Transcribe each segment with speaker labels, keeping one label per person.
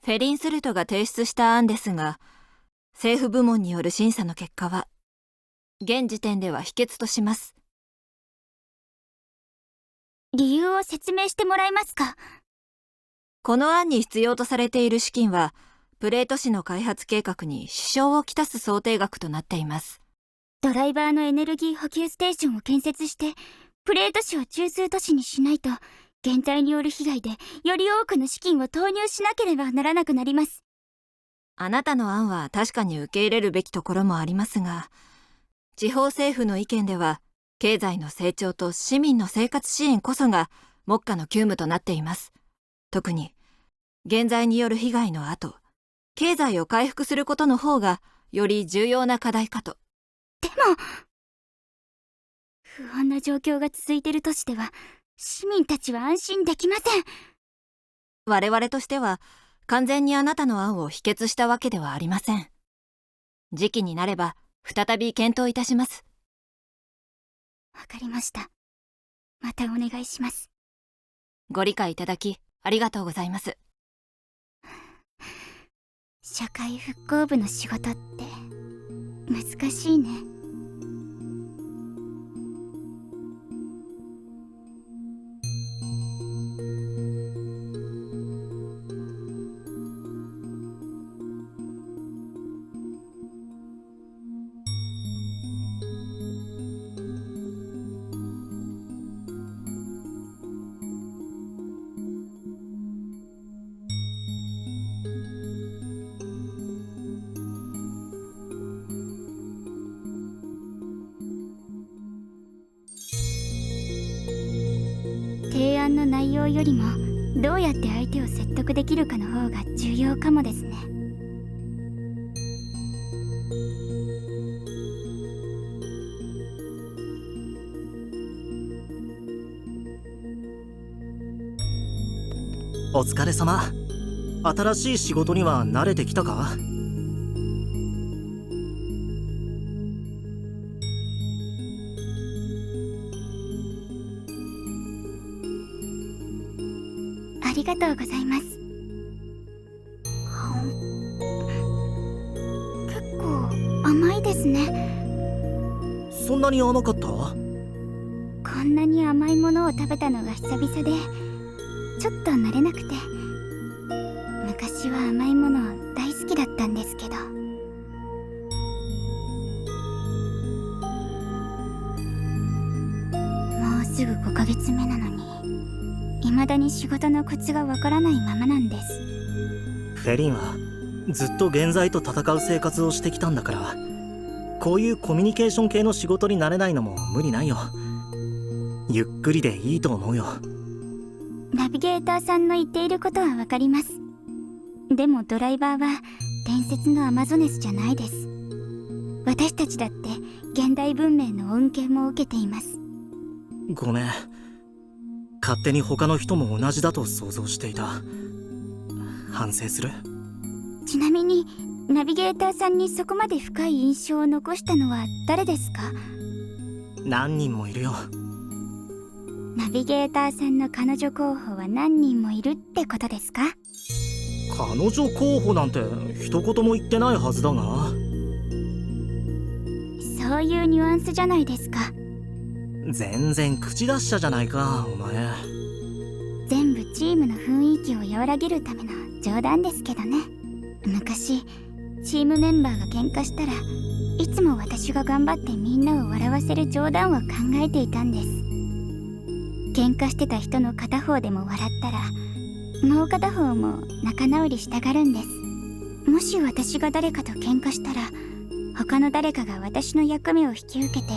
Speaker 1: フェリンスルトが提出した案ですが、政府部門による審査の結果は、現時点では否決とします。
Speaker 2: 理由を説明してもらえますか？
Speaker 1: この案に必要とされている資金は、プレート市の開発計画に支障をきたす想定額となっています。
Speaker 2: ドライバーのエネルギー補給ステーションを建設して、プレート市を中枢都市にしないと、減災による被害でより多くの資金を投入しなければならなくなります。
Speaker 1: あなたの案は確かに受け入れるべきところもありますが、地方政府の意見では、経済の成長と市民の生活支援こそが目下の急務となっています。特に、減災による被害の後、経済を回復することの方がより重要な課題かと。
Speaker 2: でも、不安な状況が続いている都市では、市民たちは安心できません。
Speaker 1: 我々としては、完全にあなたの案を否決したわけではありません。時期になれば、再び検討いたします。
Speaker 2: わかりました。またお願いします。
Speaker 1: ご理解いただき、ありがとうございます。
Speaker 2: 社会復興部の仕事って、難しいね。提案の内容よりもどうやって相手を説得できるかの方が重要かもですね。
Speaker 3: お疲れ様。新しい仕事には慣れてきたか？
Speaker 2: ありがとうございます。結構甘いですね。
Speaker 3: そんなに甘かった？
Speaker 2: こんなに甘いものを食べたのが久々で、ちょっと慣れなくて。昔は甘いもの大好きだったんですけど。もうすぐ5ヶ月目なのに、未だに仕事のコツがわからないままなんです。
Speaker 3: フェリンはずっと現在と戦う生活をしてきたんだから、こういうコミュニケーション系の仕事になれないのも無理ないよ。ゆっくりでいいと思うよ。
Speaker 2: ナビゲーターさんの言っていることはわかります。でもドライバーは伝説のアマゾネスじゃないです。私たちだって現代文明の恩恵も受けています。
Speaker 3: ごめん。勝手に他の人も同じだと想像していた。反省する。
Speaker 2: ちなみにナビゲーターさんにそこまで深い印象を残したのは誰ですか？
Speaker 3: 何人もいるよ。
Speaker 2: ナビゲーターさんの彼女候補は何人もいるってことですか？
Speaker 3: 彼女候補なんて一言も言ってないはずだが。
Speaker 2: そういうニュアンスじゃないですか。
Speaker 3: 全然口出し者じゃないかお前。
Speaker 2: 全部チームの雰囲気を和らげるための冗談ですけどね。昔チームメンバーが喧嘩したらいつも私が頑張ってみんなを笑わせる冗談を考えていたんです。喧嘩してた人の片方でも笑ったらもう片方も仲直りしたがるんです。もし私が誰かと喧嘩したら他の誰かが私の役目を引き受けて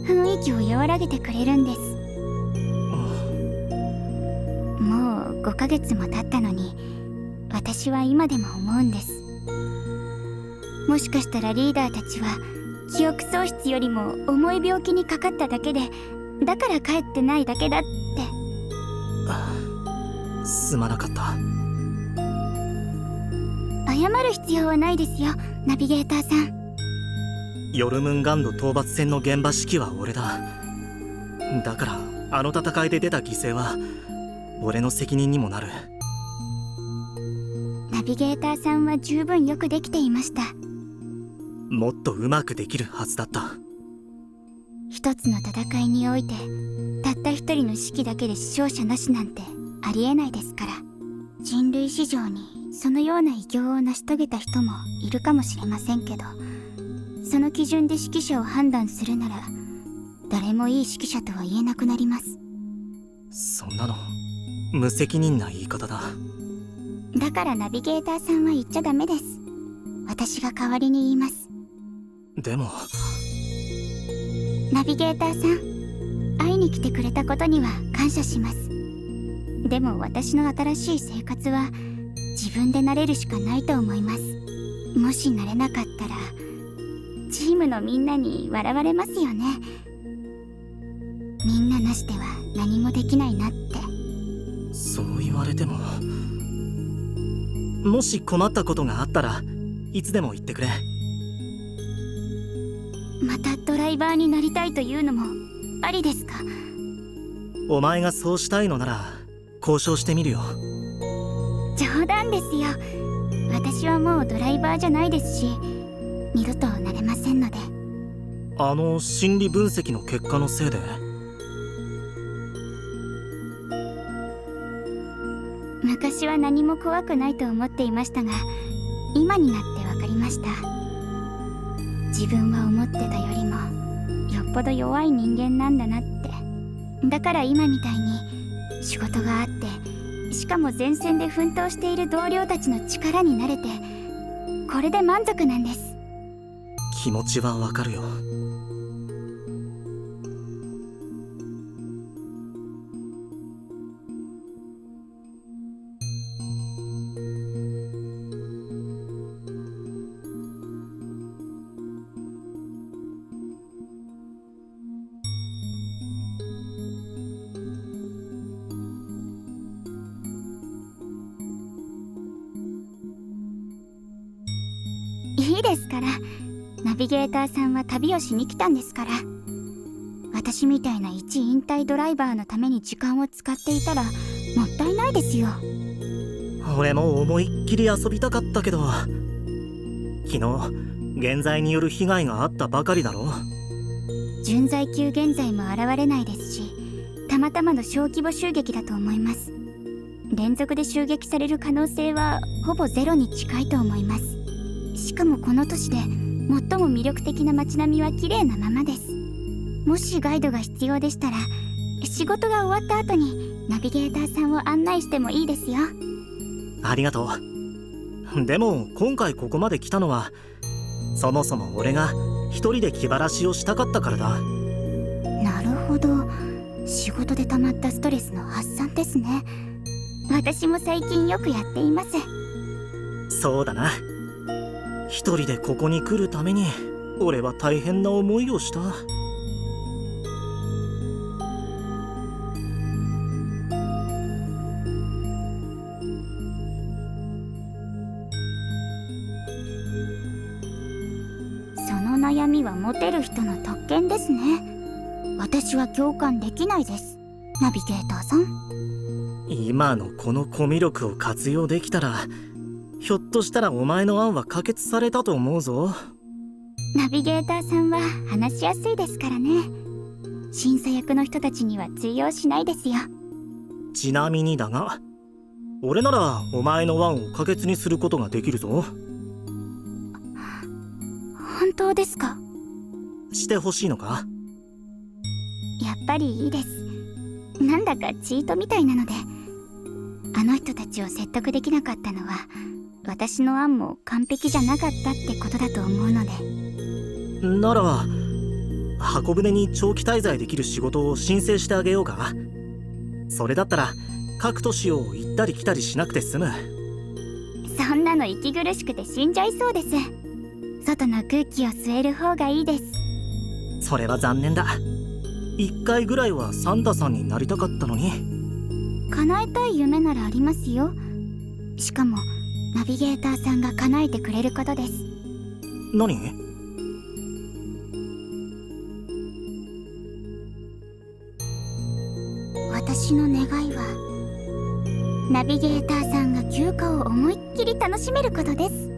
Speaker 2: 雰囲気を和らげてくれるんです。もう5ヶ月も経ったのに私は今でも思うんです。もしかしたらリーダーたちは記憶喪失よりも重い病気にかかっただけで、だから帰ってないだけだって。
Speaker 3: すまなかった。
Speaker 2: 謝る必要はないですよ、ナビゲーターさん。
Speaker 3: ヨルムンガンド討伐戦の現場指揮は俺だ。だからあの戦いで出た犠牲は俺の責任にもなる。
Speaker 2: ナビゲーターさんは十分よくできていました。
Speaker 3: もっとうまくできるはずだった。
Speaker 2: 一つの戦いにおいてたった一人の指揮だけで死傷者なしなんてありえないですから。人類史上にそのような偉業を成し遂げた人もいるかもしれませんけど、その基準で指揮者を判断するなら誰もいい指揮者とは言えなくなります。
Speaker 3: そんなの無責任な言い方だ。
Speaker 2: だからナビゲーターさんは言っちゃダメです。私が代わりに言います。
Speaker 3: でも
Speaker 2: ナビゲーターさん、会いに来てくれたことには感謝します。でも私の新しい生活は自分で慣れるしかないと思います。もし慣れなかったらチームのみんなに笑われますよね。みんななしでは何もできないなって。
Speaker 3: そう言われても、もし困ったことがあったらいつでも言ってくれ。
Speaker 2: またドライバーになりたいというのもありですか？
Speaker 3: お前がそうしたいのなら交渉してみるよ。
Speaker 2: 冗談ですよ。私はもうドライバーじゃないですし、二度となれませんので。
Speaker 3: 心理分析の結果のせいで？
Speaker 2: 昔は何も怖くないと思っていましたが、今になって分かりました。自分は思ってたよりもよっぽど弱い人間なんだなって。だから今みたいに仕事があって、しかも前線で奮闘している同僚たちの力になれて、これで満足なんです。
Speaker 3: 気持ちはわかるよ。
Speaker 2: いいですから。ナビゲーターさんは旅をしに来たんですから。私みたいな一引退ドライバーのために時間を使っていたらもったいないですよ。
Speaker 3: 俺も思いっきり遊びたかったけど、昨日原罪による被害があったばかりだろ。
Speaker 2: 準在級現在も現れないですし、たまたまの小規模襲撃だと思います。連続で襲撃される可能性はほぼゼロに近いと思います。しかもこの都市で最も魅力的な街並みは綺麗なままです。もしガイドが必要でしたら、仕事が終わった後にナビゲーターさんを案内してもいいですよ。
Speaker 3: ありがとう。でも今回ここまで来たのは、そもそも俺が一人で気晴らしをしたかったからだ。
Speaker 2: なるほど、仕事で溜まったストレスの発散ですね。私も最近よくやっています。
Speaker 3: そうだな。一人でここに来るために俺は大変な思いをした。
Speaker 2: その悩みはモテる人の特権ですね。私は共感できないです、ナビゲーターさん。
Speaker 3: 今のこのコミュ力を活用できたら、ひょっとしたらお前の案は可決されたと思うぞ。
Speaker 2: ナビゲーターさんは話しやすいですからね。審査役の人たちには通用しないですよ。
Speaker 3: ちなみにだが、俺ならお前の案を可決にすることができるぞ。
Speaker 2: 本当ですか？
Speaker 3: してほしいのか？
Speaker 2: やっぱりいいです。なんだかチートみたいなので。あの人たちを説得できなかったのは、私の案も完璧じゃなかったってことだと思うので。
Speaker 3: なら箱舟に長期滞在できる仕事を申請してあげようか。それだったら各都市を行ったり来たりしなくて済む。
Speaker 2: そんなの息苦しくて死んじゃいそうです。外の空気を吸える方がいいです。
Speaker 3: それは残念だ。一回ぐらいはサンタさんになりたかったのに。
Speaker 2: 叶えたい夢ならありますよ。しかもナビゲーターさんが叶えてくれることです。
Speaker 3: 何？
Speaker 2: 私の願いは、ナビゲーターさんが休暇を思いっきり楽しめることです。